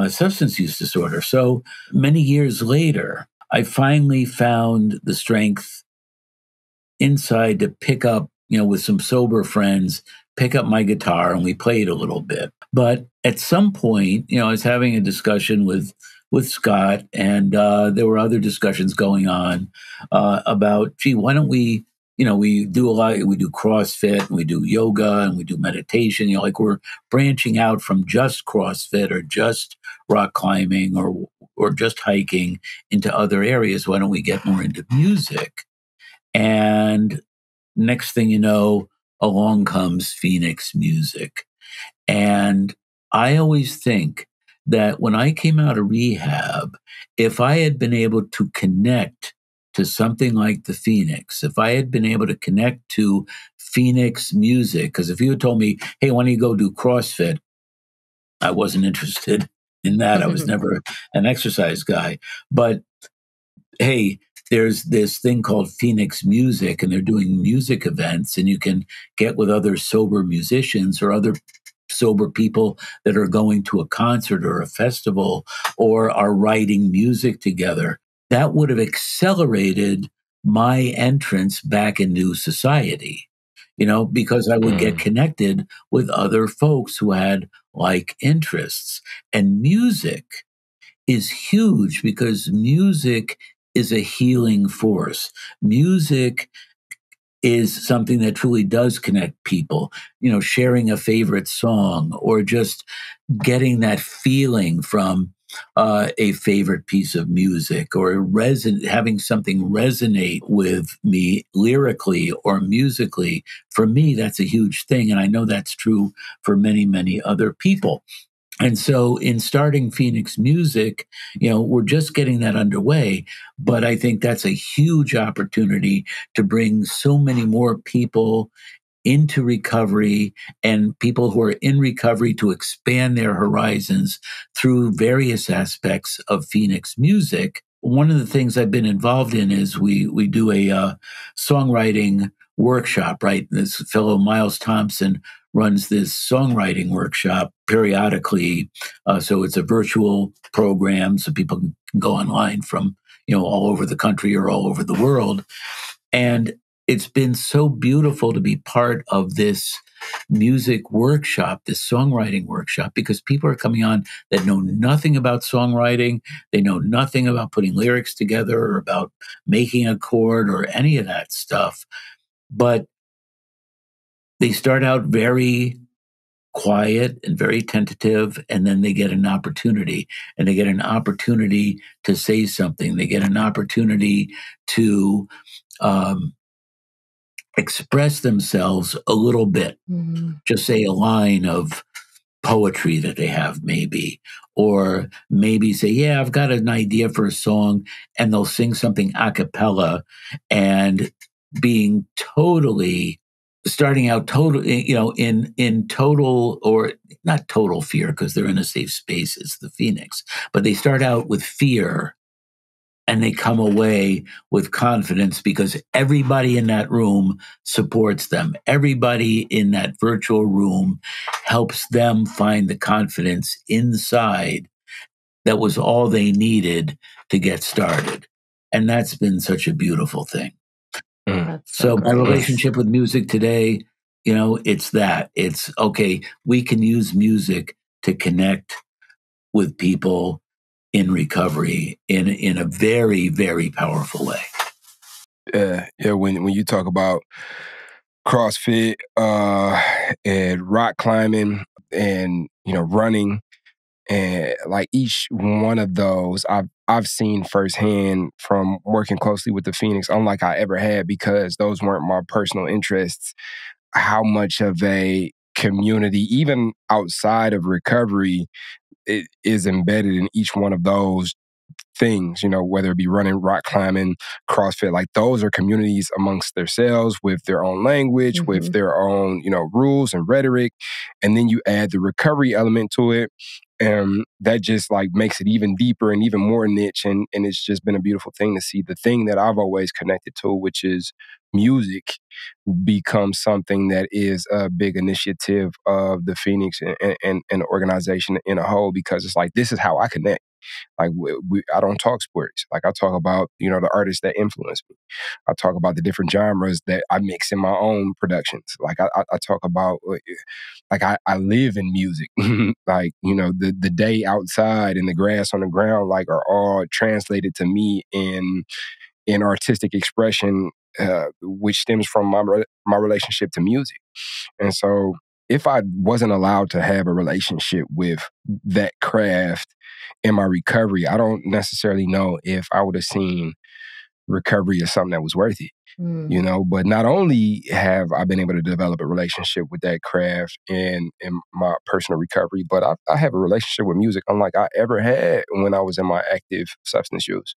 substance use disorder. So many years later, I finally found the strength inside to pick up, with some sober friends, pick up my guitar, and we played a little bit. But at some point, I was having a discussion with Scott, and there were other discussions going on about, gee, why don't we, we do CrossFit, and we do yoga, and we do meditation, like we're branching out from just CrossFit or just rock climbing or just hiking into other areas. Why don't we get more into music? And next thing you know, along comes Phoenix music. And I always think that when I came out of rehab, if I had been able to connect to something like the Phoenix, if I had been able to connect to Phoenix music, because if you had told me, hey, why don't you go do CrossFit? I wasn't interested in that. I was never an exercise guy. But hey, there's this thing called Phoenix Music, and they're doing music events, and you can get with other sober musicians or other sober people that are going to a concert or a festival or are writing music together. That would have accelerated my entrance back into society, because I would get connected with other folks who had like interests. And music is huge because music is a healing force. Music is something that truly does connect people, sharing a favorite song or just getting that feeling from a favorite piece of music or having something resonate with me lyrically or musically, for me, that's a huge thing. And I know that's true for many, many other people. And so in starting Phoenix Music, we're just getting that underway, but I think that's a huge opportunity to bring so many more people into recovery and people who are in recovery to expand their horizons through various aspects of Phoenix Music. One of the things I've been involved in is we do a songwriting workshop, right? This fellow Miles Thompson runs this songwriting workshop periodically. So it's a virtual program, so people can go online from all over the country or all over the world. And it's been so beautiful to be part of this music workshop, this songwriting workshop, because people are coming on that know nothing about songwriting. They know nothing about putting lyrics together or about making a chord or any of that stuff. But they start out very quiet and very tentative, and then they get an opportunity, and they get an opportunity to say something. They get an opportunity to express themselves a little bit, just say a line of poetry that they have maybe, or maybe say, yeah, I've got an idea for a song, and they'll sing something a cappella, and being totally starting out totally, in total, or not total fear, because they're in a safe space, it's the Phoenix, but they start out with fear and they come away with confidence because everybody in that room supports them. Everybody in that virtual room helps them find the confidence inside that was all they needed to get started. And that's been such a beautiful thing. So my relationship with music today, it's that. It's, okay, we can use music to connect with people in recovery in a very, very powerful way. Yeah. When you talk about CrossFit and rock climbing and running, and like each one of those, I've seen firsthand from working closely with the Phoenix, unlike I ever had, because those weren't my personal interests, how much of a community, even outside of recovery, it is embedded in each one of those things, whether it be running, rock climbing, CrossFit. Like, those are communities amongst themselves with their own language, with their own, rules and rhetoric. And then you add the recovery element to it. And that just like makes it even deeper and even more niche. And it's just been a beautiful thing to see the thing that I've always connected to, which is music, become something that is a big initiative of the Phoenix and the organization in a whole, because it's like, this is how I connect. Like, I don't talk sports. Like, I talk about, the artists that influence me. I talk about the different genres that I mix in my own productions. Like, I talk about, like, I live in music. Like, the day outside and the grass on the ground, like, are all translated to me in artistic expression, which stems from my relationship to music. And so, if I wasn't allowed to have a relationship with that craft in my recovery, I don't necessarily know if I would have seen recovery as something that was worth it. But not only have I been able to develop a relationship with that craft in my personal recovery, but I have a relationship with music unlike I ever had when I was in my active substance use.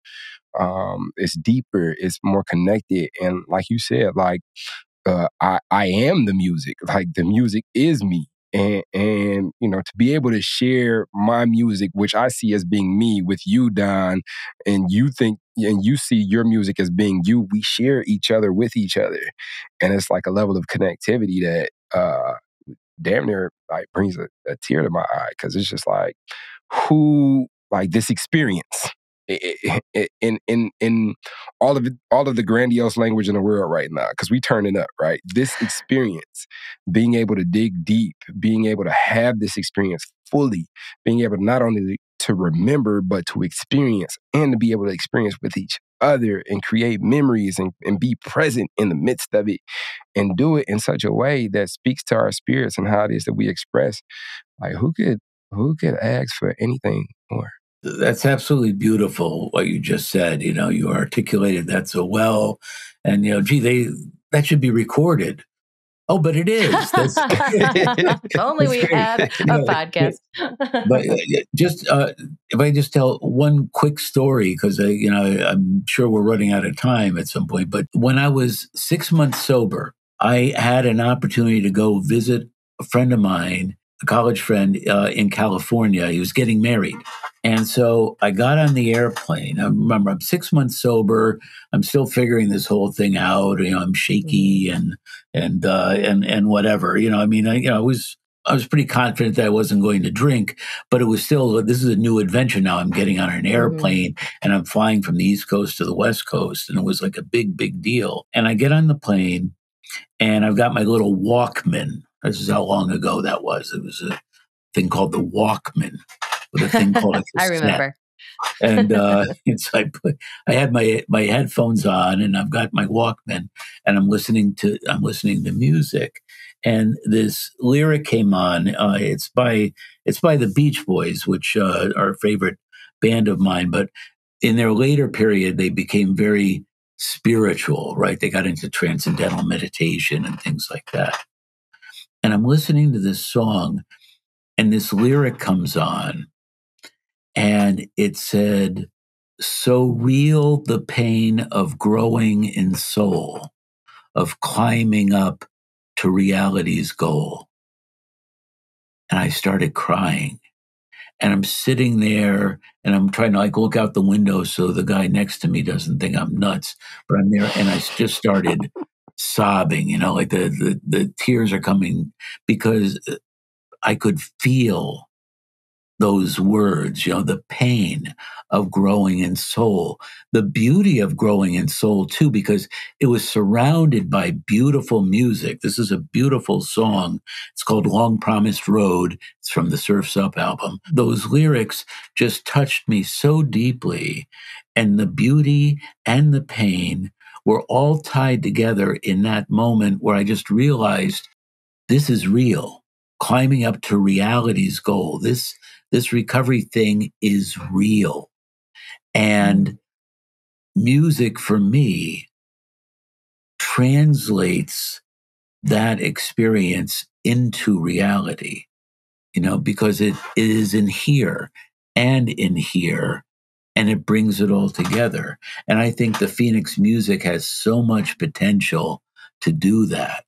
It's deeper, it's more connected. And like you said, like, I am the music. Like, the music is me. And to be able to share my music, which I see as being me, with you, Don, and you see your music as being you, we share each other with each other. And it's like a level of connectivity that damn near like brings a tear to my eye, because it's just like, this experience in all of the grandiose language in the world right now, because we turning up, right? This experience, being able to dig deep, being able to have this experience fully, being able not only to remember, but to experience, and to be able to experience with each other and create memories and be present in the midst of it, and do it in such a way that speaks to our spirits and how it is that we express. Like, who could ask for anything more? That's absolutely beautiful what you just said. You articulated that so well. And, that should be recorded. Oh, but it is. If only That's we great. had a podcast. But just if I just tell one quick story, because I'm sure we're running out of time at some point. But when I was 6 months sober, I had an opportunity to go visit a friend of mine, a college friend in California. He was getting married. And so I got on the airplane. I remember I'm 6 months sober. I'm still figuring this whole thing out. I'm shaky and whatever. I was pretty confident that I wasn't going to drink, but it was still, this is a new adventure now. I'm getting on an airplane and I'm flying from the East Coast to the West Coast. And it was like a big, big deal. And I get on the plane and I've got my little Walkman. This is how long ago that was. It was a thing called the Walkman with a thing called a cassette. I remember. And so I had my headphones on, and I've got my Walkman, and I'm listening to music, and this lyric came on. It's by the Beach Boys, which are a favorite band of mine. But in their later period, they became very spiritual, right? They got into transcendental meditation and things like that. And I'm listening to this song, and this lyric comes on. And it said, "So real the pain of growing in soul, of climbing up to reality's goal." And I started crying. And I'm sitting there and I'm trying to look out the window so the guy next to me doesn't think I'm nuts. But I'm there and I just started sobbing, like the tears are coming because I could feel those words, the pain of growing in soul, the beauty of growing in soul too, because it was surrounded by beautiful music. This is a beautiful song. It's called Long Promised Road. It's from the Surf's Up album. Those lyrics just touched me so deeply, and the beauty and the pain were all tied together in that moment where I just realized this is real. Climbing up to reality's goal. This recovery thing is real. And music for me translates that experience into reality, because it is in here and in here, and it brings it all together. And I think the Phoenix music has so much potential to do that.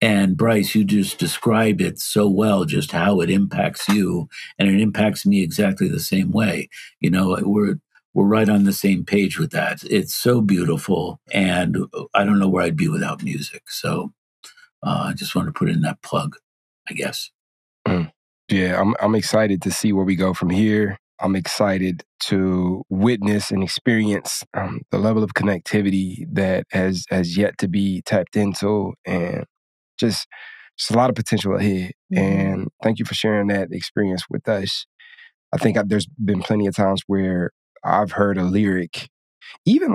And Bryce, you just described it so well, just how it impacts you, and it impacts me exactly the same way. We're right on the same page with that. It's so beautiful, and I don't know where I'd be without music. So I just want to put in that plug, I guess. Yeah, I'm excited to see where we go from here. I'm excited to witness and experience the level of connectivity that has yet to be tapped into, and just a lot of potential ahead. And thank you for sharing that experience with us. I think there's been plenty of times where I've heard a lyric, even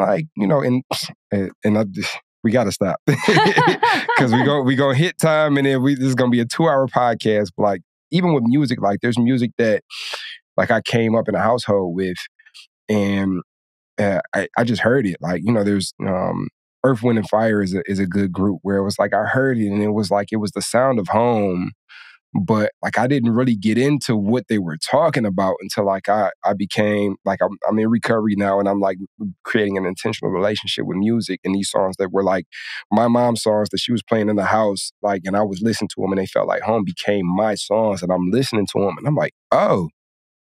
we got to stop because we gonna hit time, and then this is gonna be a 2-hour podcast. But even with music, there's music that I came up in a household with, and I just heard it. There's Earth, Wind, and Fire is a good group where it was I heard it and it was it was the sound of home, but I didn't really get into what they were talking about until I became I'm in recovery now, and I'm creating an intentional relationship with music, and these songs that were my mom's songs that she was playing in the house, and I was listening to them and they felt like home, became my songs, and I'm listening to them and I'm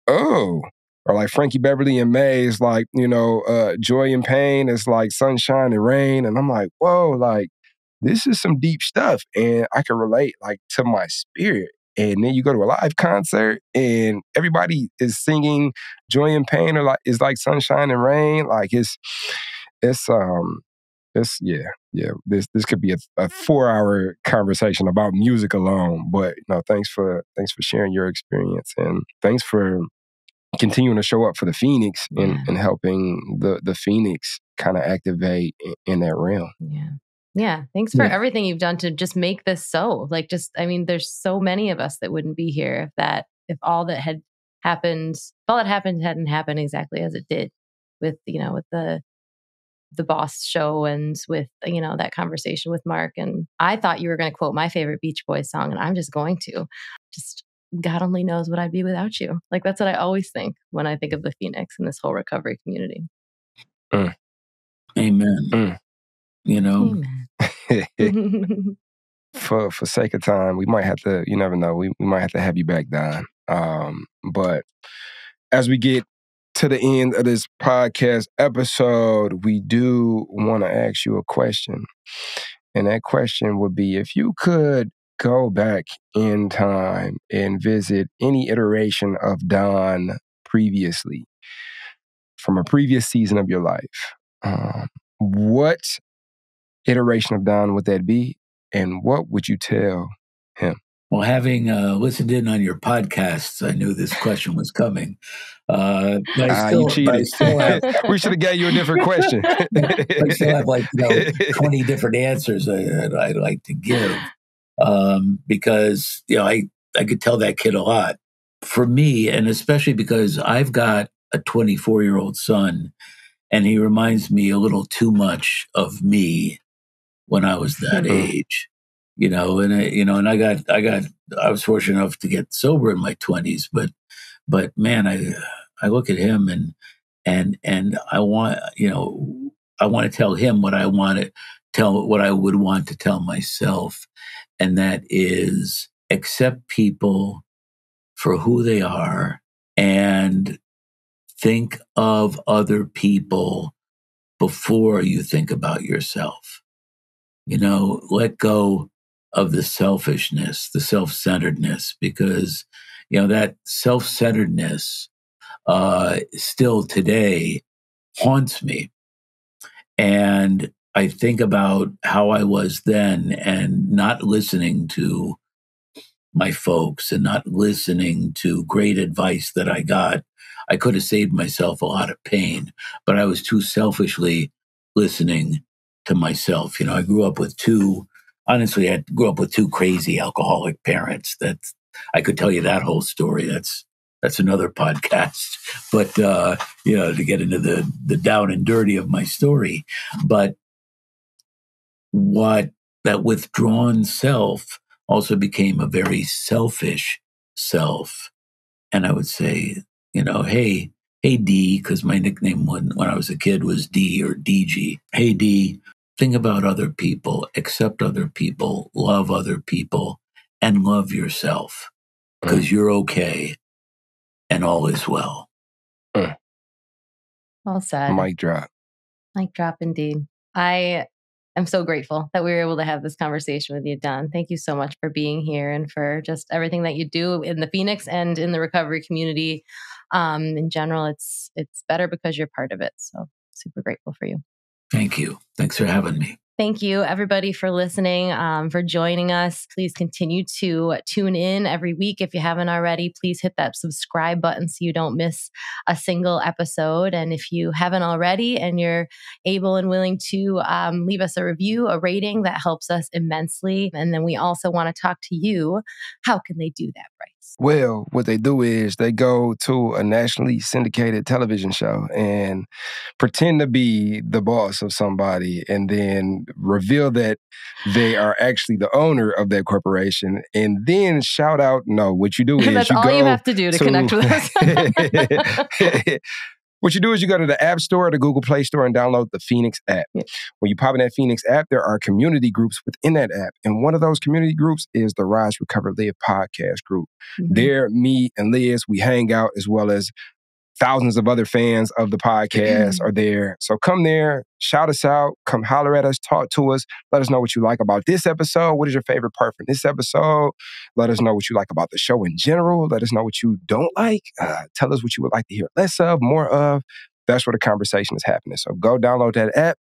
oh. Or Frankie Beverly and May is Joy and Pain is Sunshine and Rain. And I'm whoa, this is some deep stuff. And I can relate to my spirit. And then you go to a live concert and everybody is singing Joy and Pain or is Sunshine and Rain. This could be a 4-hour conversation about music alone. But thanks for sharing your experience, and thanks for continuing to show up for the Phoenix and helping the Phoenix kind of activate in that realm. Yeah. Thanks for everything you've done to just make this so. There's so many of us that wouldn't be here if all that had happened, all that happened hadn't happened exactly as it did with, with the boss show and with, that conversation with Mark. And I thought you were going to quote my favorite Beach Boys song, and I'm just going to. Just God only knows what I'd be without you. Like, that's what I always think when I think of the Phoenix and this whole recovery community. Amen. Amen. For sake of time, we might have to, you never know, we might have to have you back, Don. But as we get to the end of this podcast episode, we do want to ask you a question. And that question would be, if you could go back in time and visit any iteration of Don previously, from a previous season of your life, what iteration of Don would that be? And what would you tell him? Well, having listened in on your podcasts, I knew this question was coming. But you cheated. We should have gave you a different question. I still have 20 different answers I'd like to give because I could tell that kid a lot. For me, and especially because I've got a 24-year-old son, and he reminds me a little too much of me when I was that age. And I was fortunate enough to get sober in my 20s, but man, I look at him and I want to tell him what I would want to tell myself, and that is accept people for who they are and think of other people before you think about yourself. Let go of the selfishness, the self-centeredness, because, that self-centeredness still today haunts me. And I think about how I was then and not listening to my folks and not listening to great advice that I got. I could have saved myself a lot of pain, but I was too selfishly listening to myself. I grew up with two crazy alcoholic parents. I could tell you that whole story. That's another podcast. But to get into the down and dirty of my story. But what that withdrawn self also became a very selfish self. And I would say, hey D, because my nickname when I was a kid was D or DG. Hey D, think about other people, accept other people, love other people, and love yourself, because you're okay and all is well. Well said. Mic drop. Mic drop indeed. I am so grateful that we were able to have this conversation with you, Don. Thank you so much for being here and for just everything that you do in the Phoenix and in the recovery community. In general, it's better because you're part of it. So super grateful for you. Thank you. Thanks for having me. Thank you, everybody, for listening, for joining us. Please continue to tune in every week. If you haven't already, please hit that subscribe button so you don't miss a single episode. And if you haven't already and you're able and willing to leave us a review, a rating, that helps us immensely. And then we also want to talk to you. How can they do that, Bryce? Well, what they do is they go to a nationally syndicated television show and pretend to be the boss of somebody and then reveal that they are actually the owner of that corporation and then shout out, no, what you do is That's all you have to do to connect with us. What you do is you go to the App Store or the Google Play Store and download the Phoenix app. Yeah. When you pop in that Phoenix app, there are community groups within that app. And one of those community groups is the Rise, Recover, Live podcast group. Mm-hmm. There, me and Liz, we hang out, as well as thousands of other fans of the podcast are there. So come there, shout us out, come holler at us, talk to us. Let us know what you like about this episode. What is your favorite part from this episode? Let us know what you like about the show in general. Let us know what you don't like. Tell us what you would like to hear less of, more of. That's where the conversation is happening. So go download that app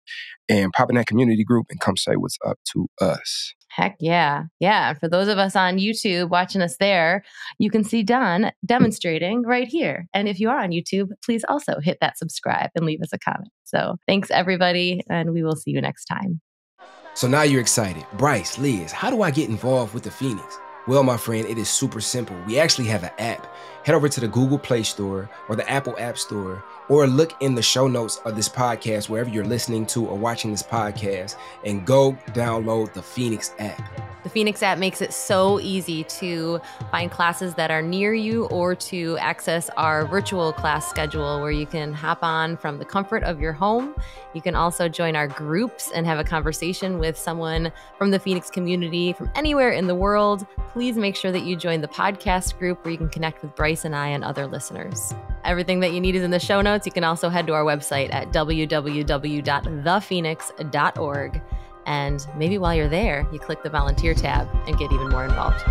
and pop in that community group and come say what's up to us. Heck yeah. Yeah. For those of us on YouTube watching us there, you can see Don demonstrating right here. And if you are on YouTube, please also hit that subscribe and leave us a comment. So thanks, everybody. And we will see you next time. So now you're excited. Bryce, Liz, how do I get involved with the Phoenix? Well, my friend, it is super simple. We actually have an app. Head over to the Google Play Store or the Apple App Store, or look in the show notes of this podcast, wherever you're listening to or watching this podcast, and go download the Phoenix app. The Phoenix app makes it so easy to find classes that are near you, or to access our virtual class schedule where you can hop on from the comfort of your home. You can also join our groups and have a conversation with someone from the Phoenix community from anywhere in the world. Please make sure that you join the podcast group where you can connect with Bryce and I and other listeners. Everything that you need is in the show notes. You can also head to our website at www.thephoenix.org. And maybe while you're there, you click the volunteer tab and get even more involved.